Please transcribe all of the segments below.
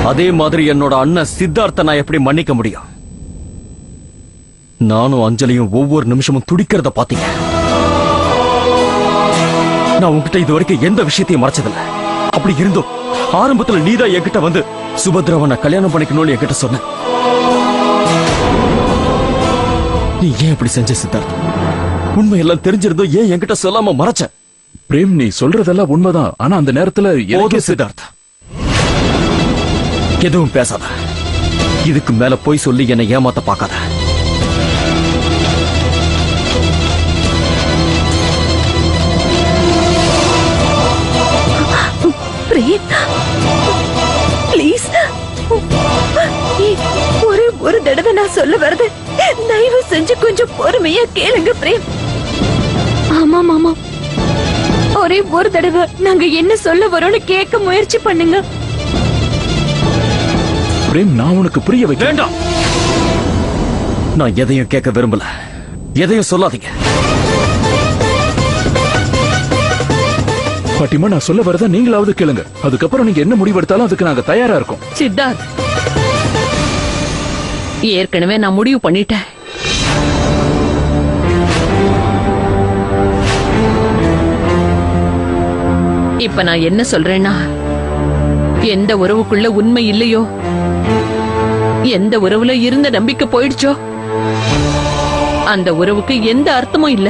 அதே மாதிரி என்னோட அண்ணன் சித்தார்த்த நான் எப்படி மன்னிக்க முடியும்? நானும் அஞ்சலியும் ஒவ்வொரு நிமிஷமும் துடிக்கிறத பாத்தீங்க. நான் உன்கிட்ட இது வரைக்கும் எந்த விஷயத்தையும் மறைச்சதில்ல. அப்படி இருந்தும் ஆரம்பத்துல நீதான் என்கிட்ட வந்து சுபத்ராவை நான் கல்யாணம் பண்ணிக்கணும்னு என்கிட்ட சொன்ன. நீ ஏன் இப்படி செஞ்ச சித்தார்த்? உண்மை எல்லாம் தெரிஞ்சிருந்தோம் ஏன் என்கிட்ட சொல்லாம மறைச்ச? பிரேம், நீ சொல்றதெல்லாம் உண்மைதான். ஆனா அந்த நேரத்துல சித்தார்த், எதுவும் பேசாத. இதுக்கு மேல போய் சொல்லி என்னை ஏமாத்த பார்க்காத. பிளீஸ், ஒரு தடவை நான் சொல்ல வருது, தயவு செஞ்சு கொஞ்சம் பொறுமையா கேளுங்க பிரேம். ஆமா மாமா, ஒரே ஒரு தடவை நாங்க என்ன சொல்ல வரோம்னு கேட்க முயற்சி பண்ணுங்க. பிரேம், நான் உனக்கு புரிய வைக்க வேண்டாம். நான் எதையும் கேட்க விரும்பல. எதையும் சொல்லாதீங்க. பாட்டிமா, நான் சொல்ல வரதா நீங்களாவது கேளுங்க. அதுக்கப்புறம் நீங்க என்ன முடிவெடுத்தாலும் அதுக்கு நாங்க தயாரா இருக்கோம். சித்தார்த், ஏற்கனவே நான் முடிவு பண்ணிட்டேன். இப்ப நான் என்ன சொல்றேன்னா, எந்த உறவுக்குள்ள உண்மை இல்லையோ, எந்த உறவுல இருந்த நம்பிக்கை போயிடுச்சோ, அந்த உறவுக்கு எந்த அர்த்தமும் இல்ல.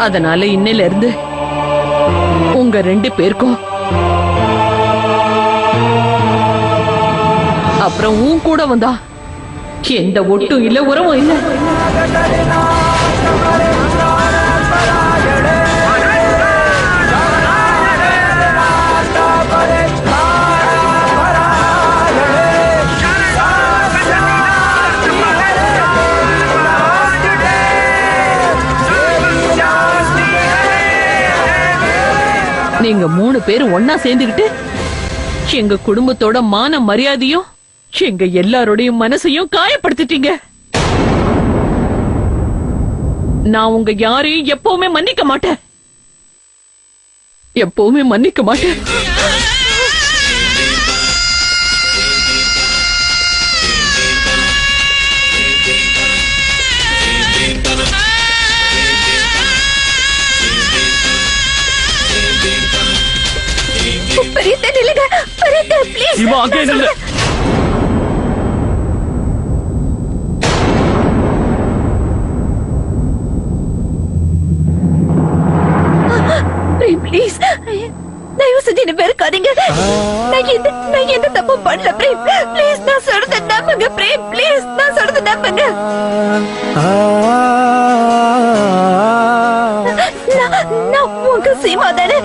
அதனால இன்னையில இருந்து உங்க 2 பேருக்கும், அப்புறம் உன் கூட வந்தா எந்த ஒட்டும் இல்ல, உறவும் இல்ல. நீங்க 3 பேரும் ஒன்னா சேர்ந்துகிட்டு எங்க குடும்பத்தோட மான மரியாதையும் எங்க எல்லாரோடைய மனசையும் காயப்படுத்திட்டீங்க. நான் உங்க யாரையும் எப்பவுமே மன்னிக்க மாட்டேன். எப்பவுமே மன்னிக்க மாட்டேன். சிவா, அங்கே நில்லு. பிளீஸ், தயவு செஞ்சு என்ன வெறுக்காதீங்க. நான் எந்த தப்பு பண்ணல பிரேம். பிளீஸ், நான் சொல்றத நம்புங்க பிரேம். பிளீஸ், நான் சொல்றத நம்புங்க. நான் உங்க சீமா தானே.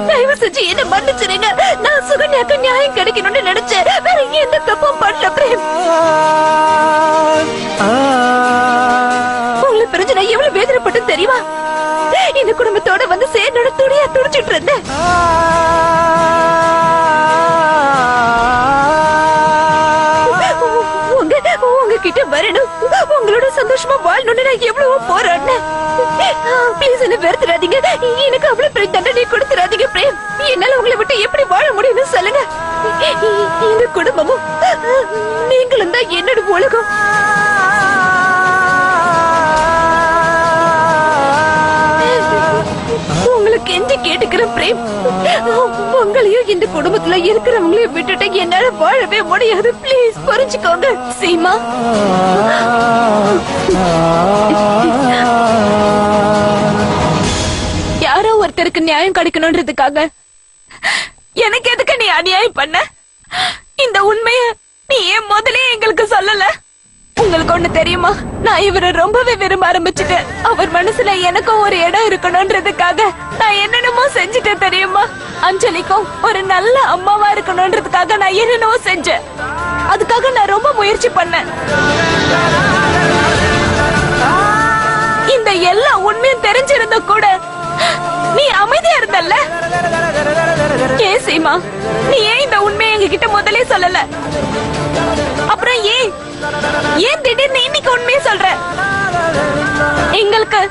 தயவு செஞ்சு என்ன மன்னிச்சிருங்க. நான் சுகன்யாக்கு நியாயம் கிடைக்கணும்னு நினைச்சேன். வேற எந்த தப்பும் பண்ணல பிரேம். உங்களை பிரிஞ்சு நான் எவ்வளவு வேதனைப்பட்டு தெரியுமா? இந்த குடும்பத்தோட வந்து சேர்ந்தோட துடியா துடிச்சிட்டு இருந்தேன். உங்ககிட்ட வரணும், உங்களோட சந்தோஷமா வாழணும்னு நான் எவ்வளவோ போராடினேன். ப்ளீஸ் என்ன வெறுத்துறாதீங்க. எனக்கு அவ்வளவு பெரிய தண்டனை கொடுத்துறாதீங்க பிரேம். என்னால உங்களை விட்டு எப்படி வாழ முடியும்னு சொல்லுங்க. இந்த குடும்பமும் நீங்களும் தான் என்னோட உலகம். உங்களுக்கு கெஞ்சி கேட்டுக்கிறேன் பிரேம். உங்களையும் இந்த குடும்பத்துல இருக்கிறவங்களையும் விட்டுட்டு என்னால வாழவே முடியாது. பிளீஸ் புரிஞ்சுக்கோங்க. சீமா, யாரோ ஒருத்தருக்கு நியாயம் கிடைக்கணும்ன்றதுக்காக எனக்கு எதுக்கு நீ அநியாயம் பண்ண? இந்த உண்மைய நீ ஏன் முதலே எங்களுக்கு சொல்லல? உங்களுக்கு ஒண்ணு தெரியுமா, நான் இவரை ரொம்பவே விரும்ப ஆரம்பிச்சுட்டேன். அவர் மனசுல எனக்கும் ஒரு இடம் இருக்கணும்ன்றதுக்காக நான் என்னென்னமோ செஞ்சுட்டேன் தெரியுமா? அஞ்சலிக்கும் ஒரு நல்ல அம்மாவா இருக்கணும்ன்றதுக்காக நான் என்னென்னமோ செஞ்சேன். அதுக்காக நான் ரொம்ப முயற்சி பண்ணேன். இந்த எல்லா உண்மையும் தெரிஞ்சிருந்த கூட நீ அமைதியா இருந்தல்ல? ஏன் சீமா, நீ ஏன் இந்த உண்மையை எங்ககிட்ட முதலே சொல்லல? அப்புறம் ஏன் திடீர்னு இன்னைக்கு உண்மையை சொல்ற? எங்களுக்கு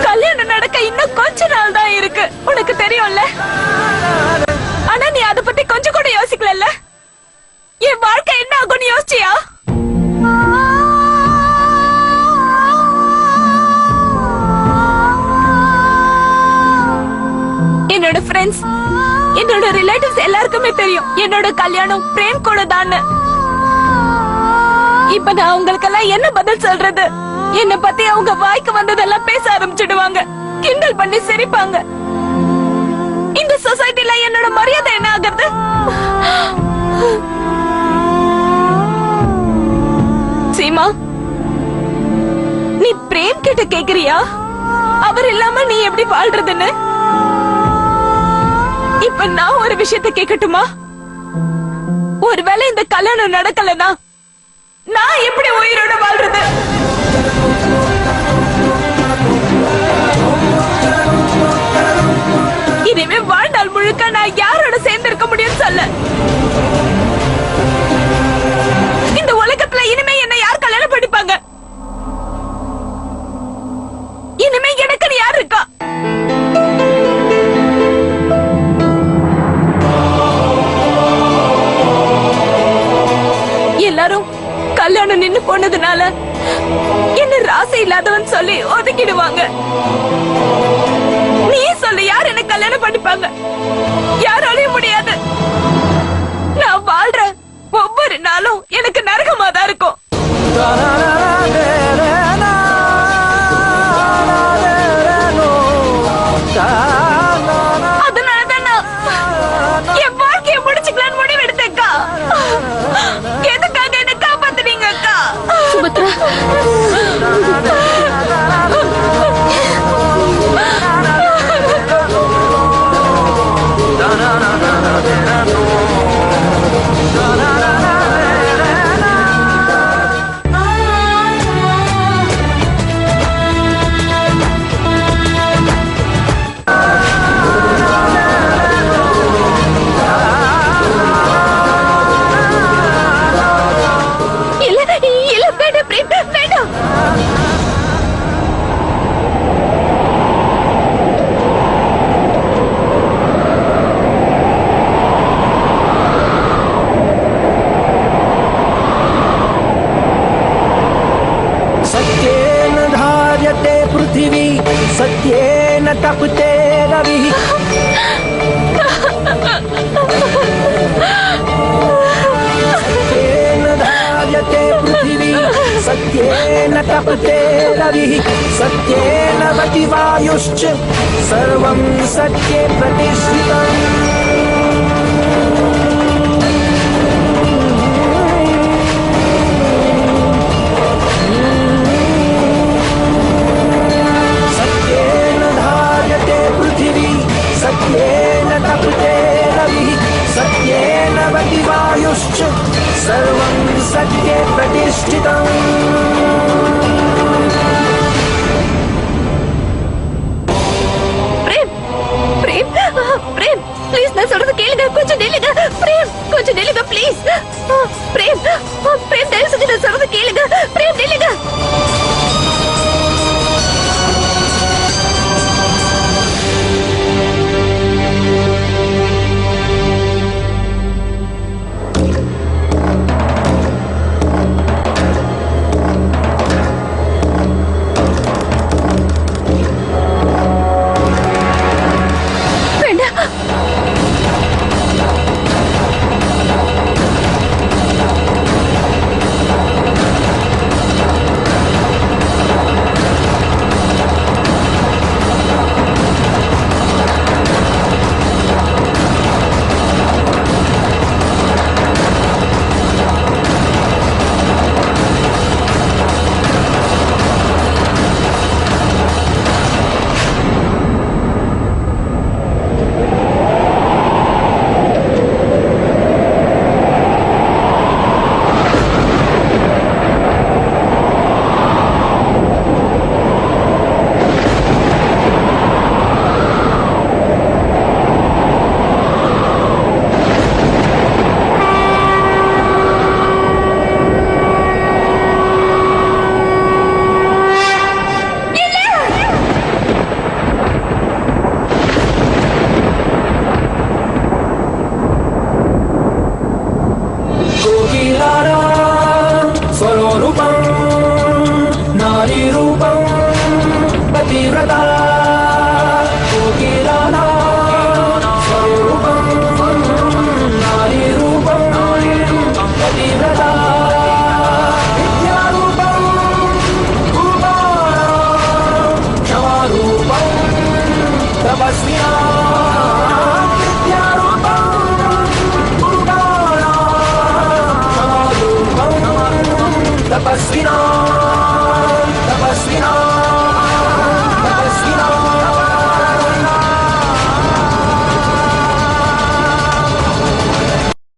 கல்யாணம் நடக்க இன்னும் கொஞ்ச நாள் தான் இருக்கு, உனக்கு தெரியும்ல. ஆனா நீ அத பத்தி கொஞ்சம் கூட யோசிக்கல. என் வாழ்க்கை என்ன ஆகும்னு யோசிச்சியா? என்னோட ஃப்ரெண்ட்ஸ், என்னோட ரிலேட்டிவ்ஸ் எல்லாருக்குமே தெரியும் என்னோட கல்யாணம் பிரேம் கூட தான். இப்ப நான் உங்களுக்கெல்லாம் என்ன பதில் சொல்றது? என்ன பத்தி அவங்க வாய்க்கு வந்ததெல்லாம் பேச ஆரம்பிச்சிடுவாங்க, கிண்டல் பண்ணி சிரிப்பாங்க. இந்த சொசைட்டில என்னோட மரியாதை என்ன ஆகுறது? சீமா, நீ பிரேம் கிட்ட கேக்குறியா அவர் இல்லாம நீ எப்படி வாழ்றதுன்னு? இப்ப நான் ஒரு விஷயத்தை கேட்கட்டுமா? ஒருவேளை இந்த கல்யாணம் நடக்கலனா நான் எப்படி உயிரோட வாழ்றது? இனிமே வாழ்நாள் முழுக்க நான் யாரோட சேர்ந்து இருக்க முடியும்னு சொல்ல. இந்த உலகத்துல இனிமே என்ன யார் கல்யாணம் பண்ணிப்பாங்க? இனிமே எனக்கு யார் இருக்கா? எல்லாரும் கல்யாணம் நின்னு போனதுனால என்ன ராசி இல்லாதவன் சொல்லி ஒதுக்கிடுவாங்க. நீ சொல்லு, யார் என்ன கல்யாணம் பண்ணிப்பாங்க? யாராலையும் முடியாது. நான் வாழ்ற ஒவ்வொரு நாளும் எனக்கு நரகமா தான் இருக்கும். அதனாலதான் நான் என் வாழ்க்கைய முடிச்சுக்கலான்னு முடிவெடுத்தேக்கா. எதுக்காக என்ன காப்பாத்துனீங்க அக்கா? சுபத்ரா, सत्येन धार्यते पृथिवी सत्येन तपते रविः सत्येन धार्यते पृथिवी सत्येन तपते रविः सत्येन वति वायुश्च सर्वं सत्ये प्रतिष्ठितम्